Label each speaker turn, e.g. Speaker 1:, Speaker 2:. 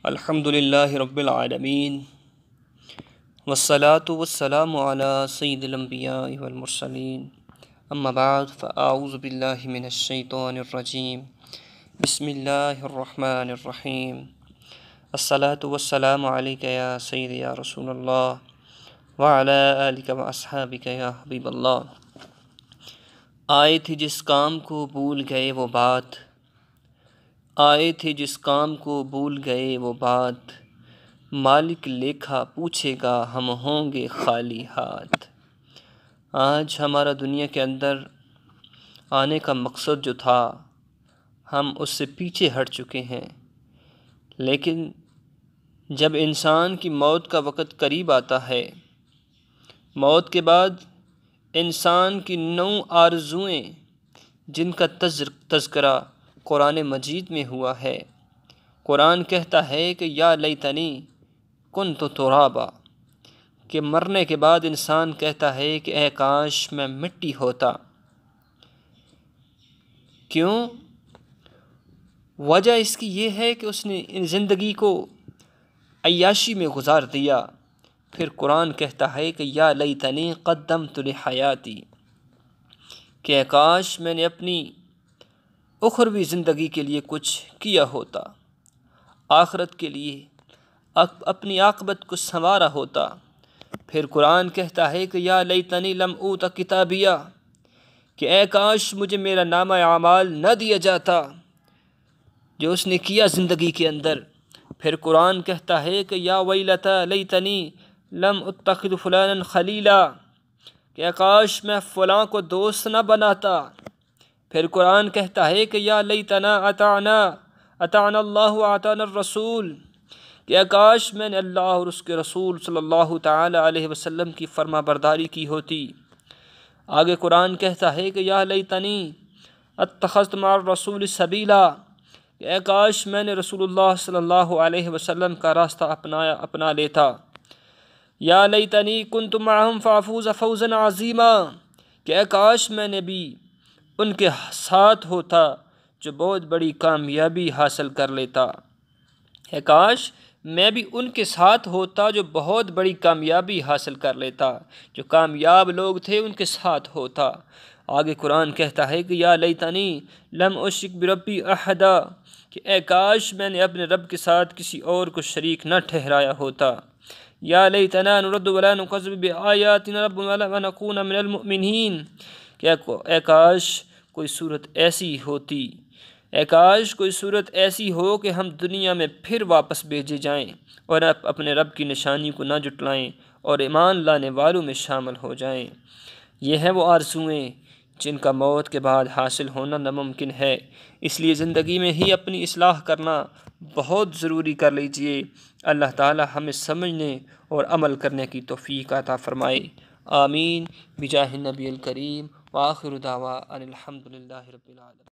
Speaker 1: الحمد للہ رب العالمین والصلاة والسلام علی سید الانبیاء والمرسلین اما بعد فاعوذ باللہ من الشیطان الرجیم بسم اللہ الرحمن الرحیم الصلاة والسلام علیک یا سید یا رسول اللہ وعلی آلک و اصحابک یا حبیب اللہ۔ آئے تھے جس کام کو بھول گئے وہ بات، آئے تھے جس کام کو بھول گئے وہ بات، مالک لیکھا پوچھے گا ہم ہوں گے خالی ہاتھ۔ آج ہمارا دنیا کے اندر آنے کا مقصد جو تھا ہم اس سے پیچھے ہٹ چکے ہیں، لیکن جب انسان کی موت کا وقت قریب آتا ہے، موت کے بعد انسان کی 9 آرزوئیں جن کا تذکرہ قرآن مجید میں ہوا ہے۔ قرآن کہتا ہے کہ یا لیتنی کنت ترابا، کہ مرنے کے بعد انسان کہتا ہے کہ اے کاش میں مٹی ہوتا۔ کیوں؟ وجہ اس کی یہ ہے کہ اس نے زندگی کو عیاشی میں گزار دیا۔ پھر قرآن کہتا ہے کہ یا لیتنی قدمت لحیاتی، کہ اے کاش میں نے اپنی اخروی زندگی کے لیے کچھ کیا ہوتا، آخرت کے لیے اپنی عاقبت کو سنوارا ہوتا۔ پھر قرآن کہتا ہے کہ یا لیتنی لم اوت کتابیہ، کہ اے کاش مجھے میرا نامہ اعمال نہ دیا جاتا جو اس نے کیا زندگی کے اندر۔ پھر قرآن کہتا ہے کہ یا ویلتا لیتنی لم اتخذ فلانا خلیلا، کہ اے کاش میں فلاں کو دوست نہ بناتا۔ پھر قرآن کہتا ہے کہ یا لیتنا اطعنا اللہ واطعنا الرسول، کہ کاش میں نے اللہ اور اس کے رسول صلی اللہ تعالی علیہ وسلم کی فرما برداری کی ہوتی۔ آگے قرآن کہتا ہے کہ یا لیتنی اتخذت مع الرسول سبیلا، کہ کاش میں نے رسول اللہ صلی اللہ علیہ وسلم کا راستہ اپنا لیتا۔ یا لیتنی کنت معہم فافوز فوزا عظیما، کہ کاش میں نے بھی ان کے ساتھ ہوتا جو بہت بڑی کامیابی حاصل کر لیتا۔ اے کاش میں بھی ان کے ساتھ ہوتا جو بہت بڑی کامیابی حاصل کر لیتا، جو کامیاب لوگ تھے ان کے ساتھ ہوتا۔ آگے قرآن کہتا ہے کہ یا لیتنی لم اشرک بربی احدا، کہ اے کاش میں نے اپنے رب کے ساتھ کسی اور کو شریک نہ ٹھہرایا ہوتا۔ یا لیتنا نرد ولا نکذب بآیات ربنا ونکون من المؤمنین، کہ اے کاش کوئی صورت ایسی ہوتی، اے کاش کوئی صورت ایسی ہو کہ ہم دنیا میں پھر واپس بھیجے جائیں اور اپنے رب کی نشانی کو نہ جٹلائیں اور ایمان لانے والوں میں شامل ہو جائیں۔ یہ ہیں وہ آرزوئیں جن کا موت کے بعد حاصل ہونا ناممکن ہے، اس لیے زندگی میں ہی اپنی اصلاح کرنا بہت ضروری کر لیجئے۔ اللہ تعالی ہمیں سمجھنے اور عمل کرنے کی توفیق عطا فرمائے، آمین بجاہ النبی الکریم، وآخر دعوانا ان الحمد للہ رب العالمین۔